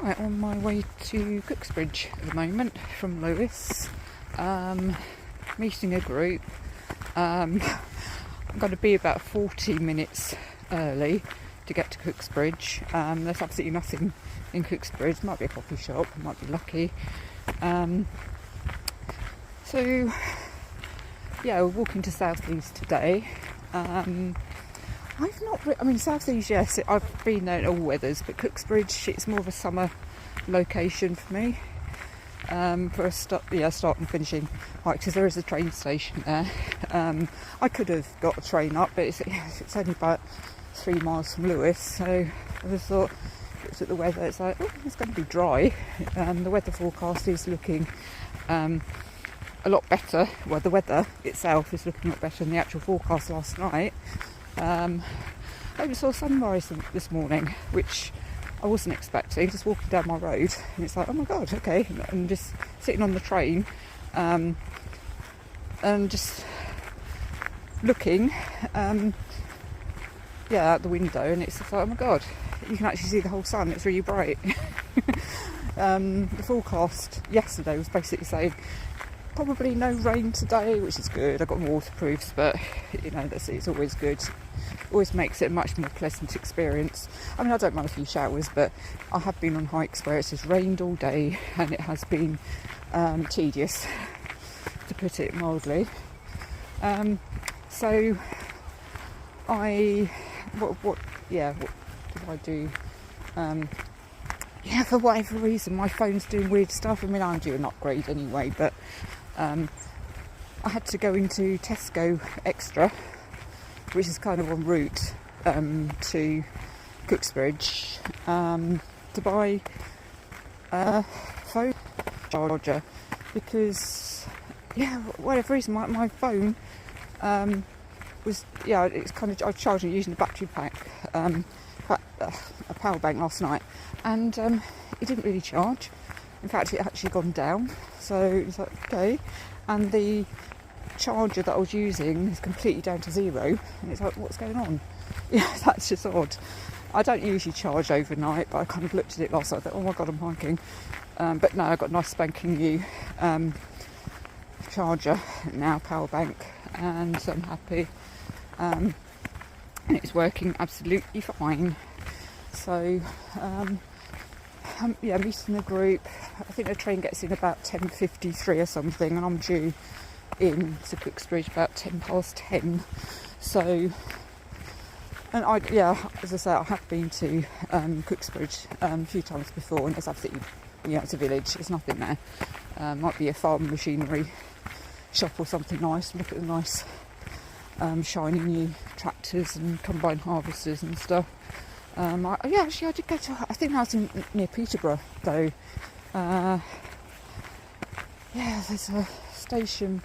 Right, on my way to Cooksbridge at the moment from Lewes, meeting a group. I'm going to be about 40 minutes early to get to Cooksbridge. There's absolutely nothing in Cooksbridge. Might be a coffee shop, might be lucky. So yeah, we're walking to South East today. I've not. South East, yes, I've been there in all weathers, but Cooksbridge, it's more of a summer location for me. For a start and finishing hike, because there is a train station there. I could have got a train up, but it's only about 3 miles from Lewes, so I just thought, looked at the weather, it's like, oh, it's going to be dry. The weather forecast is looking a lot better. Well, the weather itself is looking a lot better than the actual forecast last night. I even saw sunrise this morning, which I wasn't expecting. Just walking down my road, and it's like, oh my god, okay. And just sitting on the train, and just looking, out the window, and it's just like, oh my god, you can actually see the whole sun. It's really bright. The forecast yesterday was basically saying probably no rain today, which is good. I got waterproofs, but it's always good. Always makes it a much more pleasant experience. I don't mind a few showers, but I have been on hikes where it's just rained all day, and it has been tedious, to put it mildly. So what did I do? For whatever reason, my phone's doing weird stuff. I'm due an upgrade anyway, but I had to go into Tesco Extra, which is kind of en route to Cooksbridge, to buy a phone charger, because whatever reason my phone was it's kind of, I was charging it using a battery pack, a power bank last night, and it didn't really charge. In fact, it actually gone down, so it's like, okay. And the charger that I was using is completely down to zero, and it's like, what's going on? That's just odd. I don't usually charge overnight, but I kind of looked at it last night and thought, oh my god, I'm hiking. But no, I've got a nice spanking new charger now, power bank, and so I'm happy. And it's working absolutely fine. So meeting the group. I think the train gets in about 10:53 or something, and I'm due in to Cooksbridge about 10:10. So, and as I say, I have been to Cooksbridge a few times before, and it's absolutely, it's a village. There's nothing there. Might be a farm machinery shop or something nice. Look at the nice shiny new tractors and combine harvesters and stuff. I did go to, I think I was near Peterborough though. There's a station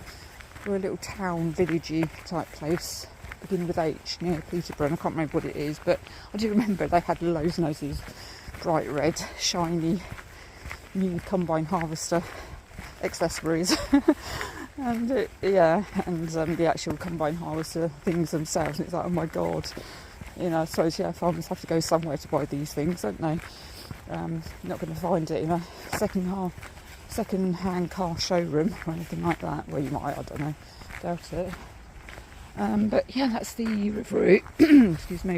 or a little town, villagey type place, beginning with H, near Peterborough, and I can't remember what it is, but I do remember they had loads and loads of these bright red, shiny, new combine harvester accessories. And the actual combine harvester things themselves, and it's like, oh my god. I suppose farmers have to go somewhere to buy these things, don't they? You're not going to find it in a second-hand car showroom or anything like that. Well, you might, I don't know, doubt it. But that's the river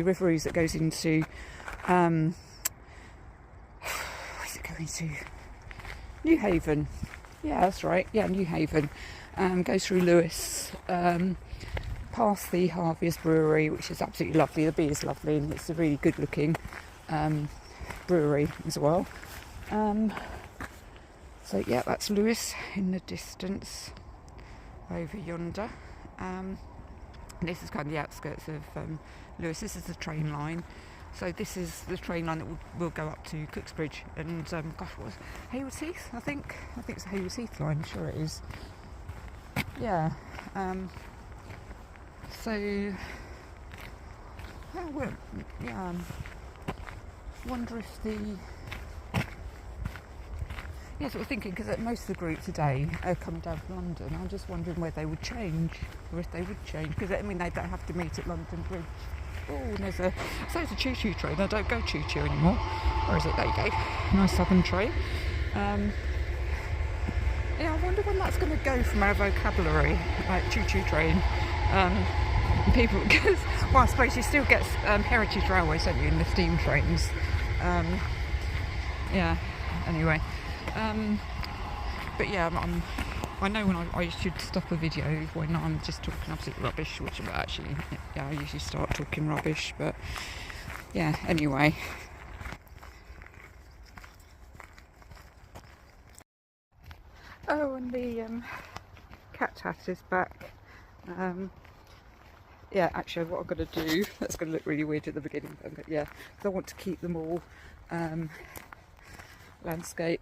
Riverside that goes into, where's it going to? New Haven. Yeah, that's right. Yeah, New Haven. Goes through Lewes, past the Harvey's Brewery, which is absolutely lovely. The beer is lovely, and it's a really good looking brewery as well. That's Lewes in the distance over yonder. This is kind of the outskirts of Lewes. This is the train line. So this is the train line that will go up to Cooksbridge, and what was Haywards Heath? I think it's the Haywards Heath line. I'm sure it is. Wonder if that's what we're thinking, because most of the group today are coming down from London. I'm just wondering where they would change, or if they would change, because they don't have to meet at London Bridge Oh, and there's a choo-choo train. I don't go choo-choo anymore. Or is it? There you go. Nice southern train. Yeah, I wonder when that's going to go from our vocabulary, like choo-choo train. People, because, well, I suppose you still get heritage railways, don't you, in the steam trains. Yeah, anyway. But yeah, I know when I should stop a video when I'm just talking absolute rubbish, which actually, yeah, I usually start talking rubbish, but yeah, anyway. Oh, and the cat hat is back. Yeah, actually what I'm going to do, that's going to look really weird at the beginning, but yeah, because I want to keep them all landscape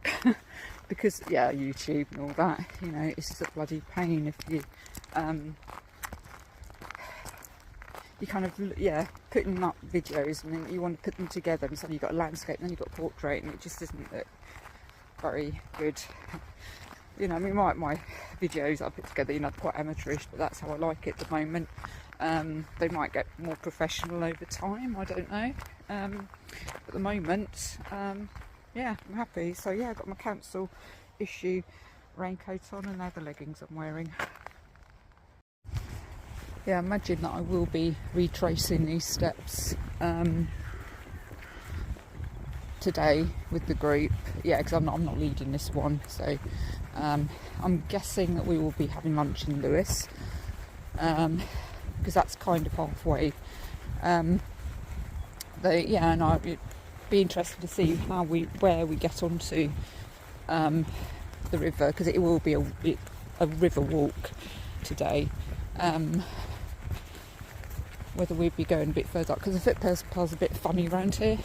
because, yeah, YouTube and all that, you know, it's just a bloody pain if you you kind of, yeah, putting up videos and then you want to put them together and suddenly you've got a landscape and then you've got a portrait and it just doesn't look very good. You know, I mean, my videos I put together, you know, quite amateurish, but that's how I like it at the moment. They might get more professional over time, I don't know. At the moment, yeah, I'm happy. So yeah, I've got my council issue raincoat on and now the leggings I'm wearing. Yeah, imagine that I will be retracing these steps today with the group. Yeah, because I'm not leading this one, so I'm guessing that we will be having lunch in Lewes, because that's kind of halfway. Yeah, and I'd be interested to see where we get onto the river, because it will be a river walk today. Whether we'd be going a bit further up, because the footpath's a bit funny around here.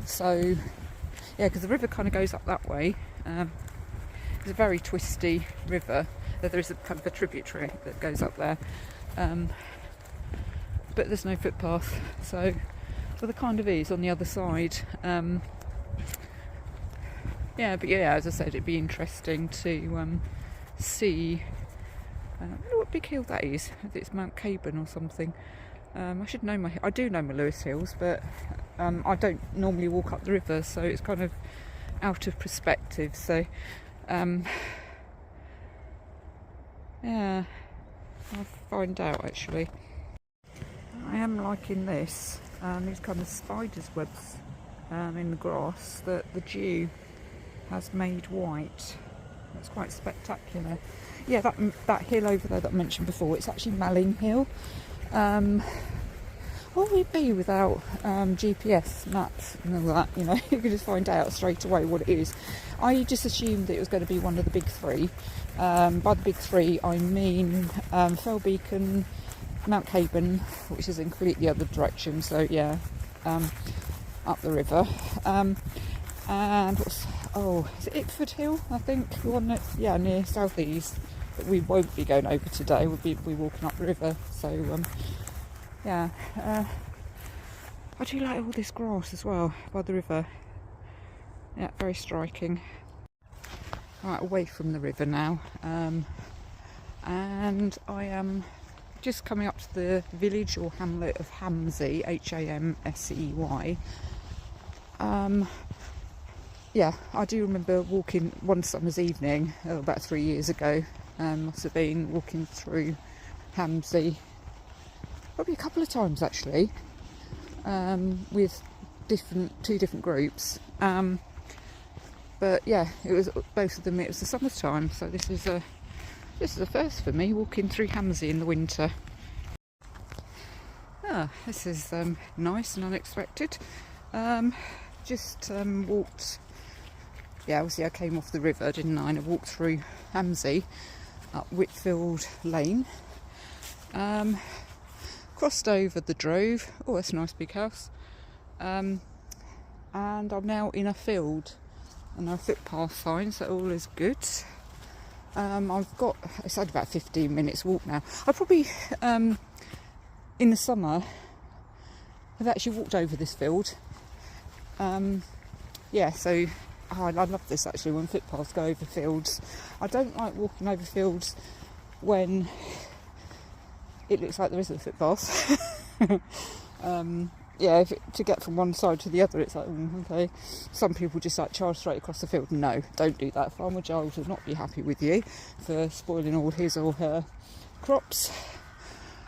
So yeah, because the river kind of goes up that way. It's a very twisty river. There is a kind of a tributary that goes up there, but there's no footpath. So, well, there kind of is on the other side. Yeah, but yeah, as I said, it'd be interesting to see. I wonder what big hill that is. If it's Mount Caban or something. I should know I do know my Lewes hills, but I don't normally walk up the river, so it's kind of out of perspective. So yeah, I'll find out actually. I am liking this. These kind of spiders' webs in the grass that the dew has made white. That's quite spectacular. Yeah, that hill over there that I mentioned before, it's actually Malling Hill. What would it be without GPS maps and all that? You know, you could just find out straight away what it is. I just assumed that it was going to be one of the big three. By the big three, I mean Fell Beacon, Mount Caban, which is in completely the other direction. So yeah, up the river. And what's, is it Itford Hill? I think the one that, yeah, near South East. But we won't be going over today. We'll be walking up the river. So yeah, I do like all this grass as well by the river. Yeah, very striking. Right, away from the river now, and I am just coming up to the village or hamlet of Hamsey, Hamsey. Yeah, I do remember walking one summer's evening about 3 years ago. Must have been walking through Hamsey probably a couple of times actually, with two different groups. But yeah, it was both of them. It was the summertime, so this is a first for me, walking through Hamsey in the winter. This is nice and unexpected. Just walked. Yeah, obviously I came off the river, didn't I? And I walked through Hamsey up Whitfield Lane. Crossed over the Drove. Oh, that's a nice big house. And I'm now in a field and a footpath sign, so all is good. It's had about 15 minutes walk now. I probably, in the summer, have actually walked over this field. Yeah, so I love this actually when footpaths go over fields. I don't like walking over fields when it looks like there isn't a footpath. Yeah, to get from one side to the other, it's like, okay. Some people just like charge straight across the field. No, don't do that. Farmer Giles will not be happy with you for spoiling all his or her crops.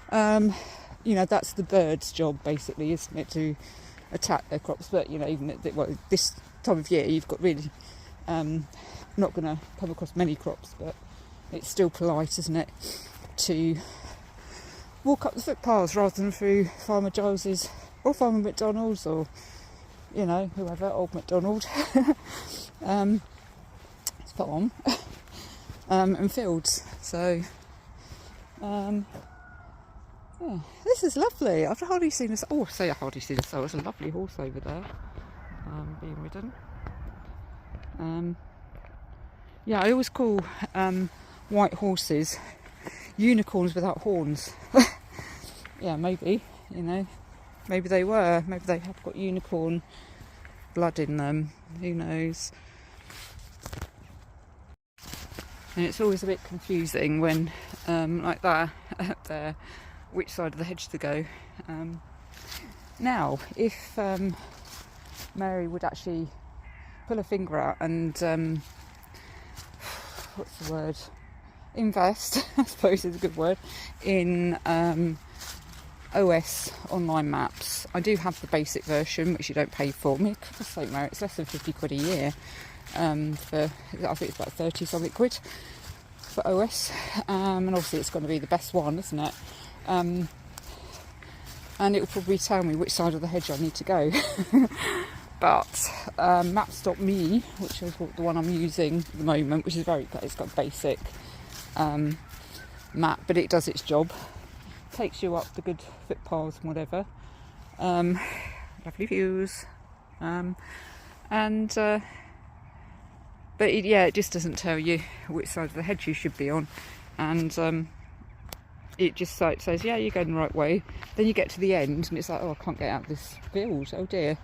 That's the bird's job, basically, isn't it, to attack their crops? But even at this time of year, you've got really not going to come across many crops, but it's still polite, isn't it, to walk up the footpaths rather than through Farmer Giles's or Farmer McDonald's or whoever, old McDonald farm and fields. So this is lovely. I've hardly seen this. Oh, I hardly seen this. So it's a lovely horse over there being ridden. I always call white horses unicorns without horns. Yeah, maybe, maybe they were. Maybe they have got unicorn blood in them. Who knows? And it's always a bit confusing when, like that, up there, which side of the hedge to go. Now, if Mary would actually pull her finger out and, what's the word? Invest, I suppose is a good word, in OS online maps. I do have the basic version, which you don't pay for. For goodness sake, Mary, it's less than 50 quid a year. I think it's about 30 something quid for OS, and obviously it's going to be the best one, isn't it? And it will probably tell me which side of the hedge I need to go. But maps.me, which is the one I'm using at the moment, which is it's got basic map, but it does its job. Takes you up the good footpaths and whatever. Lovely views. But it just doesn't tell you which side of the hedge you should be on. And it just says, yeah, you're going the right way. Then you get to the end and it's like, oh, I can't get out of this field. Oh dear.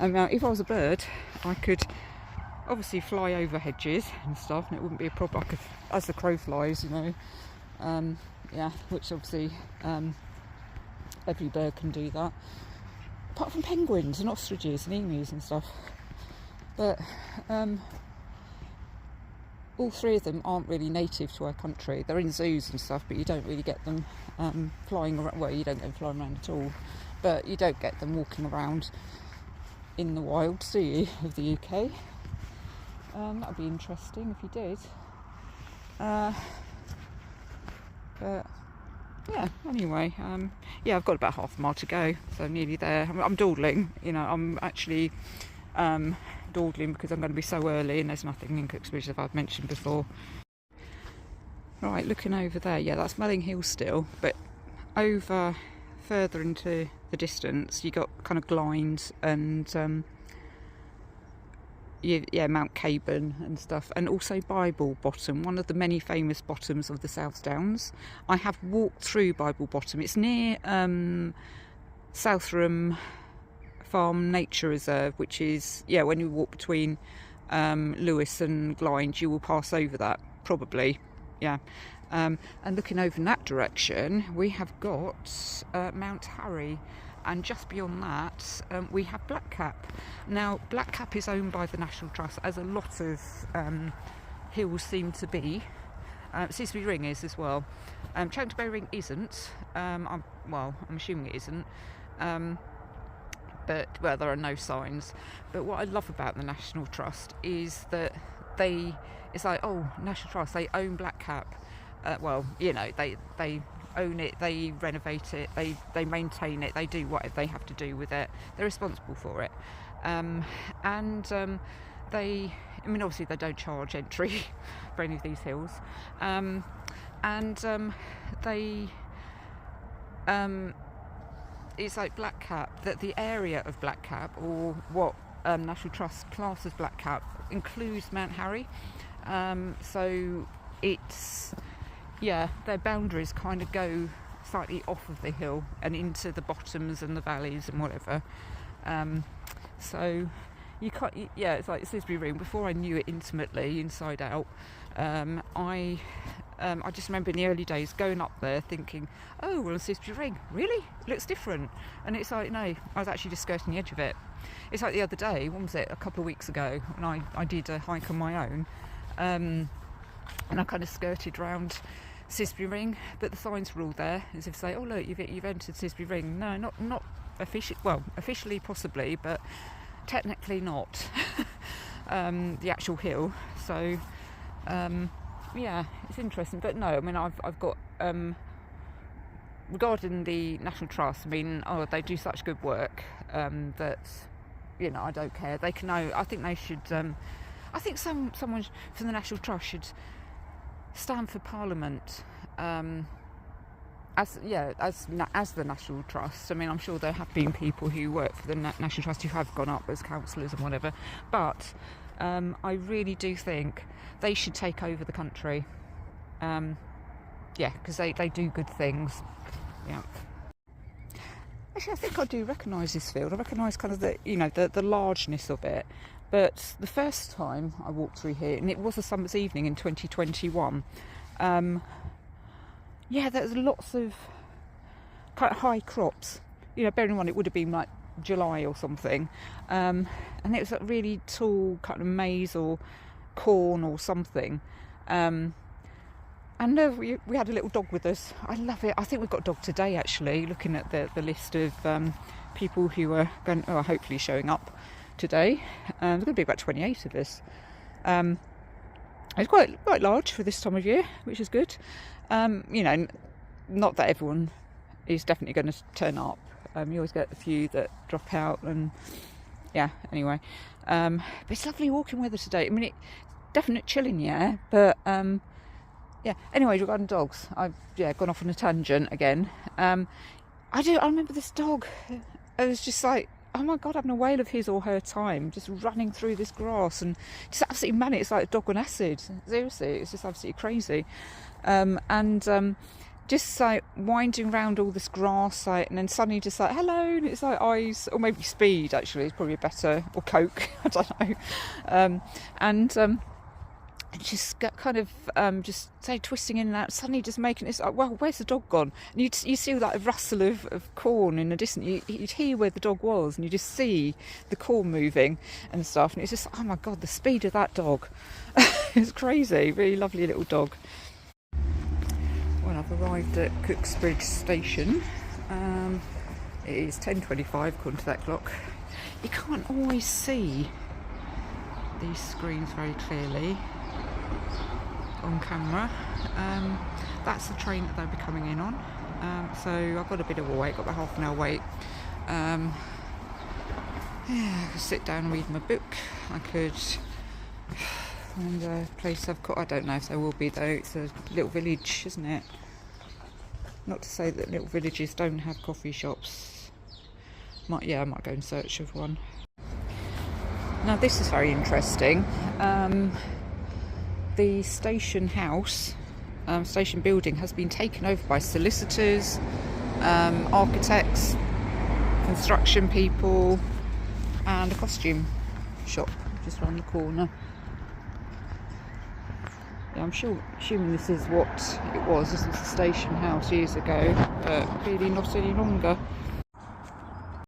Now, if I was a bird, I could obviously fly over hedges and stuff, and it wouldn't be a problem. I could, as the crow flies, which obviously every bird can do that. Apart from penguins and ostriches and emus and stuff. But all three of them aren't really native to our country. They're in zoos and stuff, but you don't really get them flying around. Well, you don't get them flying around at all, but you don't get them walking around in the wild, do you, of the UK? That would be interesting if you did. But yeah, anyway, I've got about half a mile to go, so I'm nearly there. I'm dawdling, I'm actually dawdling because I'm going to be so early and there's nothing in Cooksbridge, as I've mentioned before. Right, looking over there, that's Melling Hill still, but over further into the distance you got kind of Glynde and Mount Caburn and stuff, and also Bible Bottom, one of the many famous bottoms of the South Downs. I have walked through Bible Bottom. It's near Southram Farm Nature Reserve, which is when you walk between Lewes and Glynde, you will pass over that probably. And looking over in that direction, we have got Mount Harry, and just beyond that we have Blackcap. Now, Blackcap is owned by the National Trust, as a lot of hills seem to be. Sisbury Ring is as well. Chanctonbury Ring isn't. I'm assuming it isn't. But there are no signs. But what I love about the National Trust is that it's like, oh, National Trust, they own Blackcap. They own it, they renovate it, they maintain it, they do whatever they have to do with it. They're responsible for it. Obviously they don't charge entry for any of these hills. It's like Blackcap, that the area of Blackcap, or what National Trust class as Blackcap, includes Mount Harry. So it's, their boundaries kind of go slightly off of the hill and into the bottoms and the valleys and whatever. you can't. Yeah, it's like Slisbury Ring. Before I knew it intimately, inside out, I just remember in the early days going up there thinking, oh, well, Slisbury Ring, really? It looks different. And it's like, no, I was actually just skirting the edge of it. It's like the other day, when was it, a couple of weeks ago, and I did a hike on my own, and I kind of skirted round Slisbury Ring, but the signs were all there, as if to say, oh, look, you've entered Slisbury Ring. No, not officially, well, officially possibly, but technically not. The actual hill. So, yeah, it's interesting. But no, I mean, I've got, regarding the National Trust, I mean, they do such good work that, you know, I don't care. They can know. I think they should. I think someone from the National Trust should stand for Parliament as the National Trust. I mean, I'm sure there have been people who work for the National Trust who have gone up as councillors and whatever, but I really do think they should take over the country. Because they do good things. Yeah. Actually, I think I do recognise this field. I recognise kind of the largeness of it. But the first time I walked through here, and it was a summer's evening in 2021, there's lots of kind of high crops. You know, bearing in mind it would have been like July or something, and it was like really tall kind of maize or corn or something. And we had a little dog with us. I love it. I think we've got a dog today, actually, looking at the list of people who are hopefully showing up today. There's going to be about 28 of us. It's quite large for this time of year, which is good. You know, not that everyone is definitely going to turn up. You always get a few that drop out, and yeah, anyway. But it's lovely walking weather today. I mean, it's definite chilling, yeah, but yeah. Anyway, regarding dogs, I've gone off on a tangent again. I remember this dog. I was just like, oh my god, having a whale of his or her time, just running through this grass and just absolutely manic. It's like a dog on acid. Seriously, it's just absolutely crazy. Just like winding around all this grass, like, and then suddenly just like, hello, and it's like eyes, or maybe speed actually is probably better, or coke, I don't know. Just got kind of just say twisting in and out, suddenly just making this, well, where's the dog gone? And you see like a rustle of corn in the distance. You'd hear where the dog was, and you just see the corn moving and stuff, and it's just, oh my god, the speed of that dog. It's crazy. Really lovely little dog. Well, I've arrived at Cooksbridge station. It is 10:25 according to that clock. You can't always see these screens very clearly on camera. That's the train that they'll be coming in on. So I've got a bit of a wait, got about half an hour wait. I could sit down and read my book. I could find a place I've got. I don't know if there will be though. It's a little village, isn't it? Not to say that little villages don't have coffee shops. I might go in search of one. Now this is very interesting. The station house, station building has been taken over by solicitors, architects, construction people, and a costume shop just around the corner. Yeah, I'm assuming this is what it was. This was the station house years ago, but really not any longer.